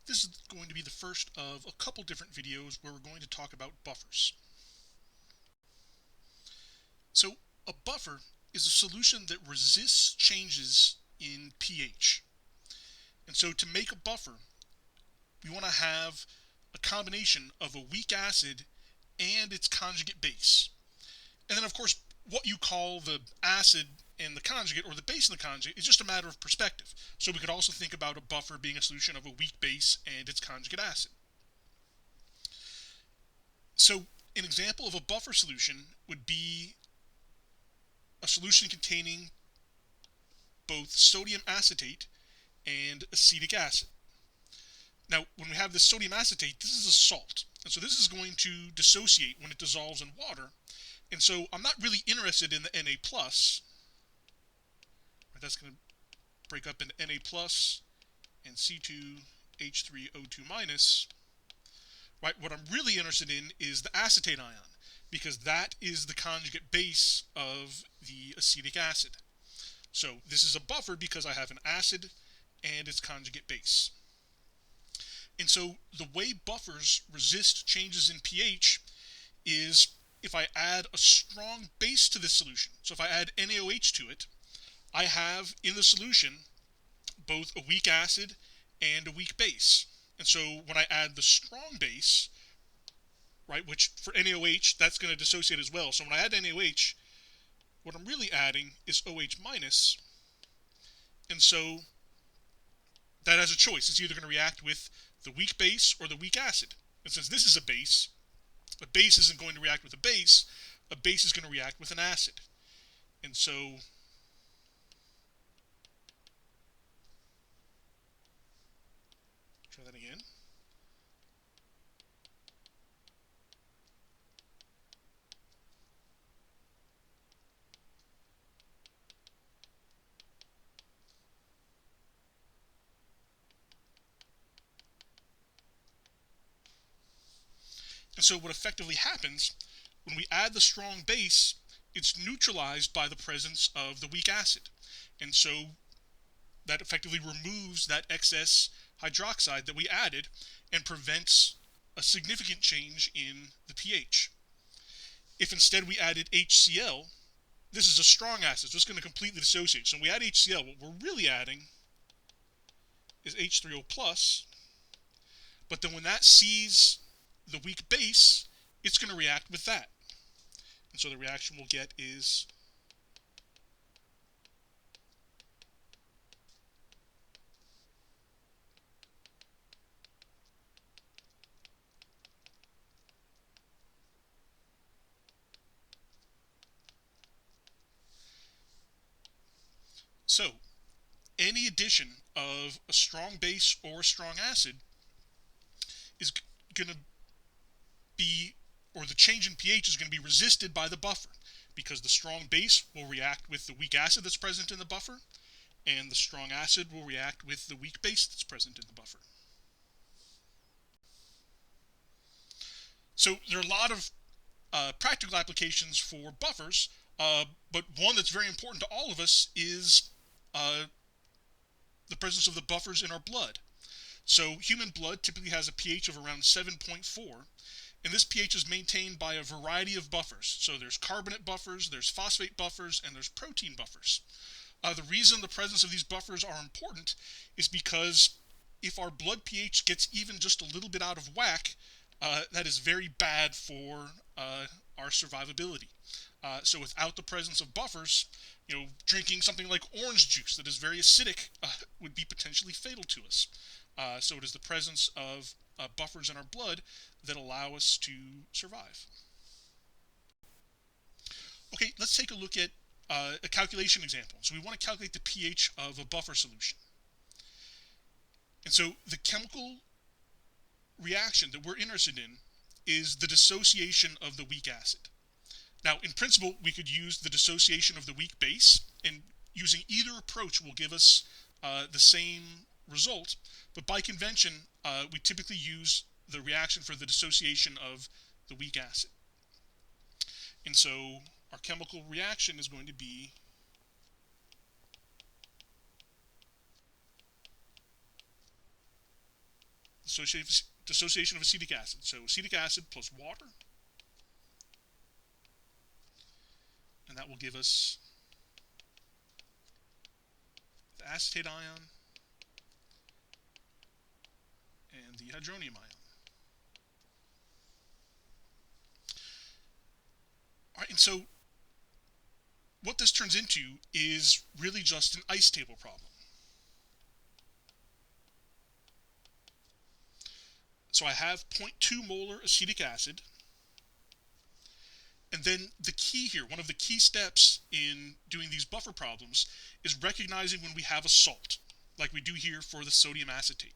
This is going to be the first of a couple different videos where we're going to talk about buffers. So a buffer is a solution that resists changes in pH. And so to make a buffer, we want to have a combination of a weak acid and its conjugate base. And then of course, what you call the acid and the conjugate, or the base and the conjugate, is just a matter of perspective. So we could also think about a buffer being a solution of a weak base and its conjugate acid. So an example of a buffer solution would be a solution containing both sodium acetate and acetic acid. Now, when we have this sodium acetate, this is a salt. And so this is going to dissociate when it dissolves in water. And so I'm not really interested in the Na+. That's going to break up into Na plus and C2H3O2 Right? What I'm really interested in is the acetate ion, because that is the conjugate base of the acetic acid. So this is a buffer because I have an acid and its conjugate base. And so the way buffers resist changes in pH is if I add a strong base to this solution. So if I add NaOH to it, I have in the solution both a weak acid and a weak base. And so when I add the strong base, right, which for NaOH, that's going to dissociate as well. So when I add NaOH, what I'm really adding is OH minus. And so that has a choice. It's either going to react with the weak base or the weak acid. And since this is a base isn't going to react with a base is going to react with an acid. And so try that again. And so what effectively happens, when we add the strong base, it's neutralized by the presence of the weak acid. And so that effectively removes that excess hydroxide that we added and prevents a significant change in the pH. If instead we added HCl, this is a strong acid, so it's going to completely dissociate. So when we add HCl, what we're really adding is H3O+, but then when that sees the weak base, it's going to react with that. And so the reaction we'll get is so any addition of a strong base or a strong acid is going to be, or the change in pH is going to be resisted by the buffer, because the strong base will react with the weak acid that's present in the buffer, and the strong acid will react with the weak base that's present in the buffer. So there are a lot of practical applications for buffers, but one that's very important to all of us is the presence of the buffers in our blood. So human blood typically has a pH of around 7.4, and this pH is maintained by a variety of buffers. So there's carbonate buffers, there's phosphate buffers, and there's protein buffers. The reason the presence of these buffers are important is because if our blood pH gets even just a little bit out of whack, that is very bad for our survivability. So without the presence of buffers, drinking something like orange juice that is very acidic would be potentially fatal to us. So it is the presence of buffers in our blood that allow us to survive. Okay, let's take a look at a calculation example. So we want to calculate the pH of a buffer solution. And so the chemical reaction that we're interested in is the dissociation of the weak acid. Now, in principle, we could use the dissociation of the weak base, and using either approach will give us the same result, but by convention, we typically use the reaction for the dissociation of the weak acid. And so our chemical reaction is going to be dissociation of acetic acid. So acetic acid plus water, and that will give us the acetate ion and the hydronium ion. All right, and so what this turns into is really just an ice table problem. So I have 0.2 molar acetic acid, and then the key here, one of the key steps in doing these buffer problems, is recognizing when we have a salt, like we do here for the sodium acetate.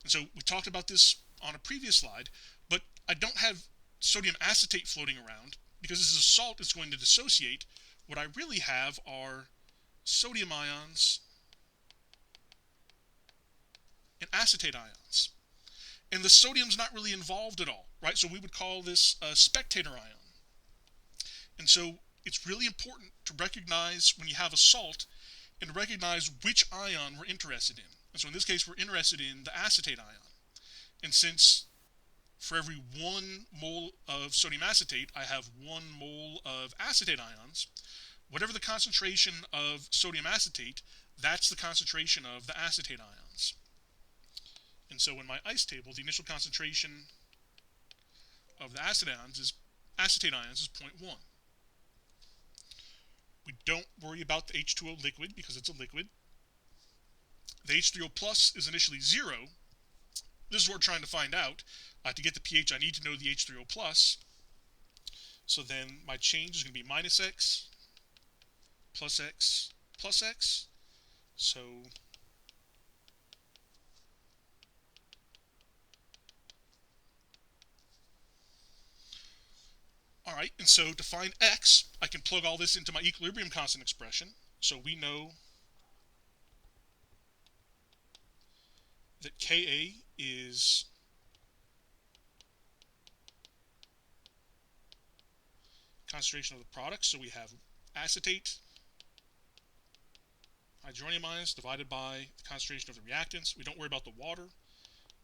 And so we talked about this on a previous slide, but I don't have sodium acetate floating around because this is a salt that's going to dissociate. What I really have are sodium ions and acetate ions. And the sodium's not really involved at all, right? So we would call this a spectator ion. And so it's really important to recognize when you have a salt and to recognize which ion we're interested in. And so in this case, we're interested in the acetate ion. And since for every 1 mole of sodium acetate, I have 1 mole of acetate ions, whatever the concentration of sodium acetate, that's the concentration of the acetate ions. And so in my ice table, the initial concentration of the acetate ions is 0.1. We don't worry about the H2O liquid because it's a liquid. The H3O plus is initially 0. This is what we're trying to find out. To get the pH, I need to know the H3O plus. So then my change is going to be minus X, plus X, plus X. So all right, and so to find X, I can plug all this into my equilibrium constant expression. So we know that Ka is concentration of the product. So we have acetate, hydronium ions divided by the concentration of the reactants. We don't worry about the water,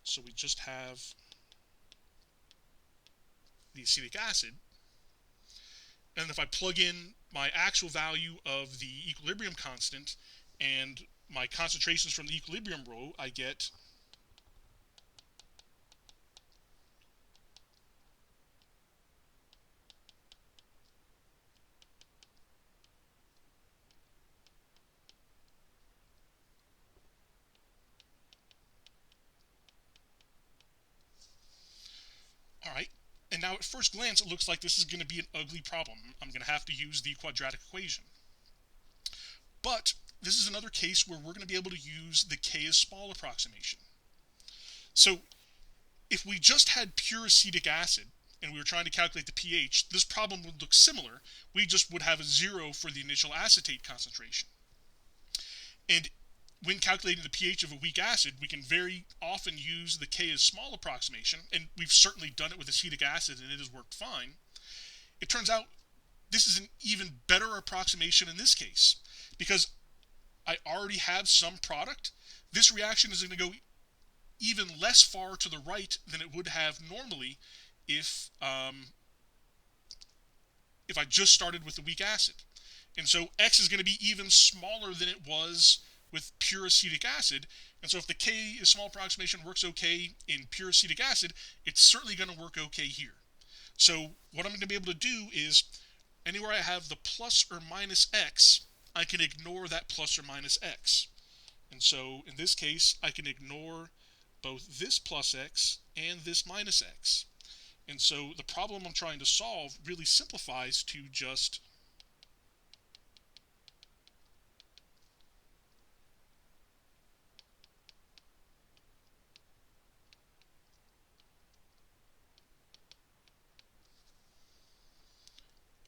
so we just have the acetic acid. And if I plug in my actual value of the equilibrium constant and my concentrations from the equilibrium row, I get all right. And now at first glance, it looks like this is going to be an ugly problem. I'm going to have to use the quadratic equation. But this is another case where we're going to be able to use the K is small approximation. So if we just had pure acetic acid and we were trying to calculate the pH, this problem would look similar. We just would have a 0 for the initial acetate concentration. And when calculating the pH of a weak acid, we can very often use the K is small approximation, and we've certainly done it with acetic acid and it has worked fine. It turns out this is an even better approximation in this case, because I already have some product. This reaction is going to go even less far to the right than it would have normally if I just started with the weak acid. And so X is going to be even smaller than it was with pure acetic acid. And so if the K is small approximation works okay in pure acetic acid, it's certainly going to work okay here. So what I'm going to be able to do is anywhere I have the plus or minus X, I can ignore that plus or minus X. And so in this case, I can ignore both this plus X and this minus X. And so the problem I'm trying to solve really simplifies to just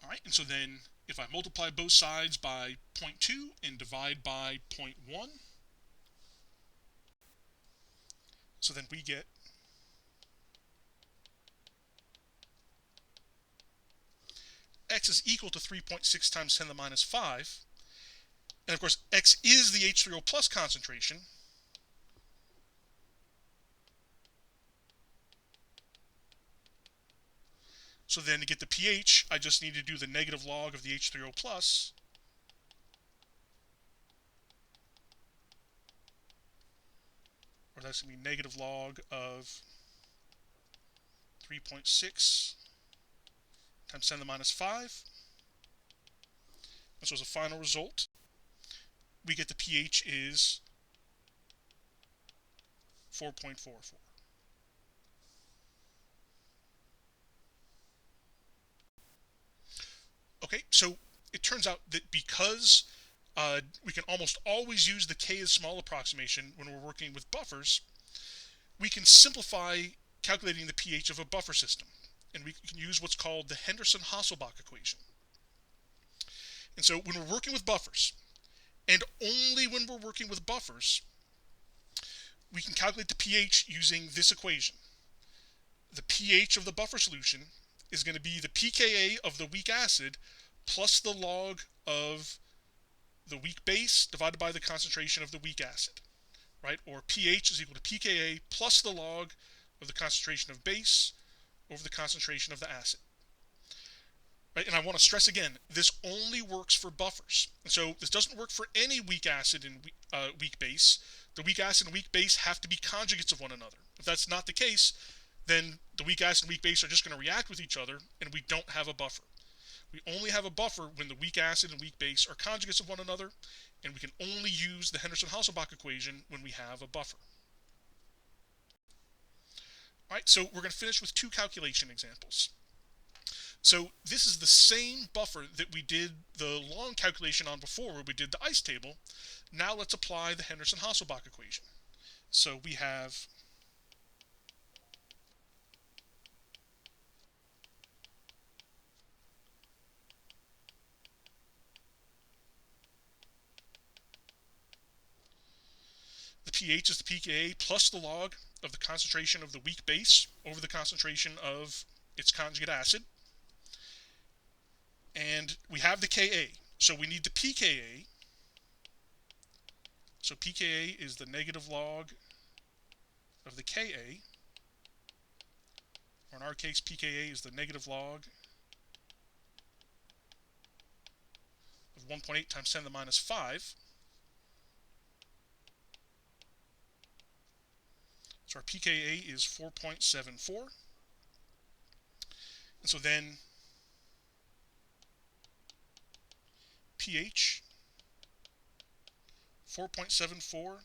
all right, and so then if I multiply both sides by 0.2 and divide by 0.1, so then we get X is equal to 3.6 times 10 to the minus 5. And of course, X is the H3O plus concentration. So then to get the pH, I just need to do the negative log of the H3O plus, or that's going to be negative log of 3.6 times 10 to the minus 5. And so as a final result, we get the pH is 4.44. Okay, so it turns out that because we can almost always use the K is small approximation when we're working with buffers, we can simplify calculating the pH of a buffer system. And we can use what's called the Henderson-Hasselbalch equation. And so when we're working with buffers, and only when we're working with buffers, we can calculate the pH using this equation. The pH of the buffer solution is going to be the pKa of the weak acid plus the log of the weak base divided by the concentration of the weak acid, right? Or pH is equal to pKa plus the log of the concentration of base over the concentration of the acid. Right? And I want to stress again, this only works for buffers. And so this doesn't work for any weak acid and weak base. The weak acid and weak base have to be conjugates of one another. If that's not the case, then the weak acid and weak base are just going to react with each other, and we don't have a buffer. We only have a buffer when the weak acid and weak base are conjugates of one another, and we can only use the Henderson-Hasselbalch equation when we have a buffer. All right, so we're going to finish with two calculation examples. So this is the same buffer that we did the long calculation on before, where we did the ice table. Now let's apply the Henderson-Hasselbalch equation. So we have the pH is the pKa plus the log of the concentration of the weak base over the concentration of its conjugate acid. And we have the Ka, so we need the pKa. So pKa is the negative log of the Ka, or in our case, pKa is the negative log of 1.8 times 10 to the minus 5. So our pKa is 4.74. And so then pH 4.74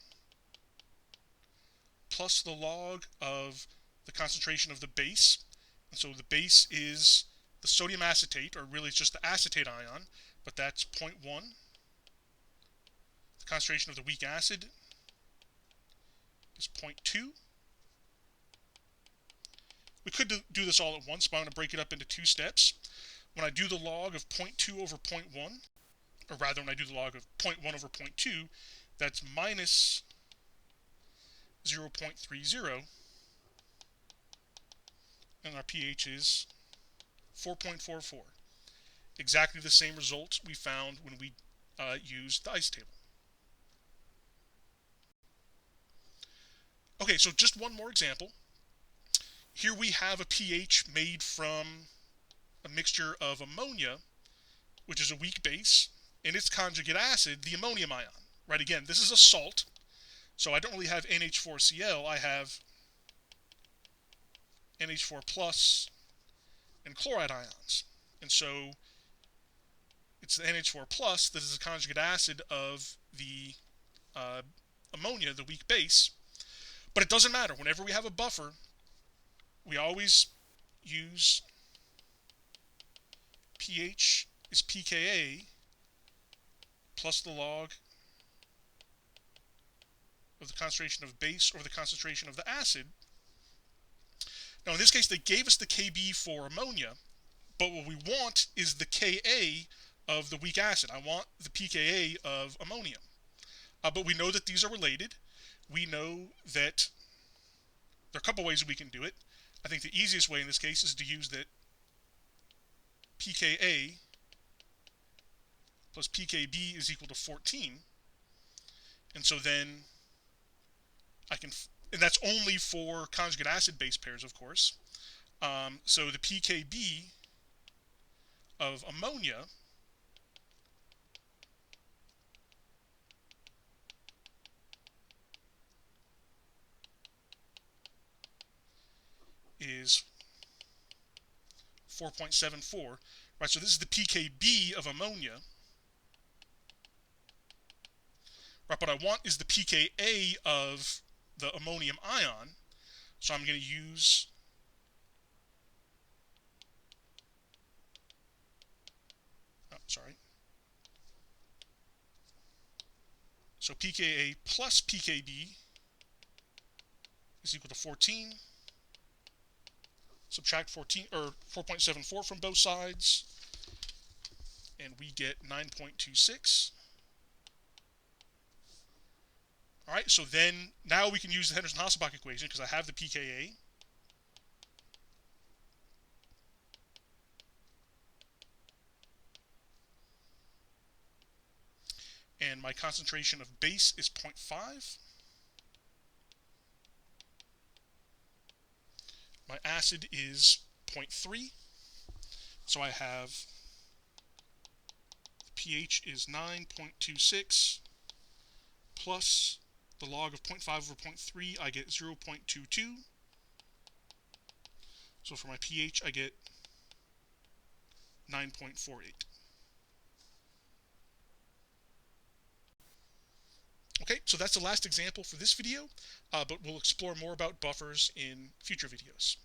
plus the log of the concentration of the base. And so the base is the sodium acetate, or really it's just the acetate ion, but that's 0.1. The concentration of the weak acid is 0.2. We could do this all at once, but I'm going to break it up into two steps. When I do the log of 0.2 over 0.1, or rather when I do the log of 0.1 over 0.2, that's minus 0.30, and our pH is 4.44. Exactly the same result we found when we used the ice table. Okay, so just one more example. Here we have a pH made from a mixture of ammonia, which is a weak base, and its conjugate acid, the ammonium ion. Right, again, this is a salt, so I don't really have NH4Cl, I have NH4 plus and chloride ions. And so it's the NH4 plus that is the conjugate acid of the ammonia, the weak base. But it doesn't matter. Whenever we have a buffer, we always use pH is pKa plus the log of the concentration of base over the concentration of the acid. Now in this case they gave us the Kb for ammonia, but what we want is the Ka of the weak acid. I want the pKa of ammonium. But we know that these are related. We know that there are a couple ways that we can do it. I think the easiest way in this case is to use that pKa plus pKb is equal to 14. And so then I can, and that's only for conjugate acid base pairs, of course. So the pKb of ammonia is 4.74. Right, so this is the pKb of ammonia. Right, what I want is the pKa of the ammonium ion. So I'm going to use sorry. So pKa plus pKb is equal to 14. Subtract 14 or 4.74 from both sides, and we get 9.26. All right, so then now we can use the Henderson-Hasselbalch equation because I have the pKa. And my concentration of base is 0.5. My acid is 0.3. So I have pH is 9.26 plus the log of 0.5 over 0.3, I get 0.22. So for my pH, I get 9.48. Okay, so that's the last example for this video, but we'll explore more about buffers in future videos.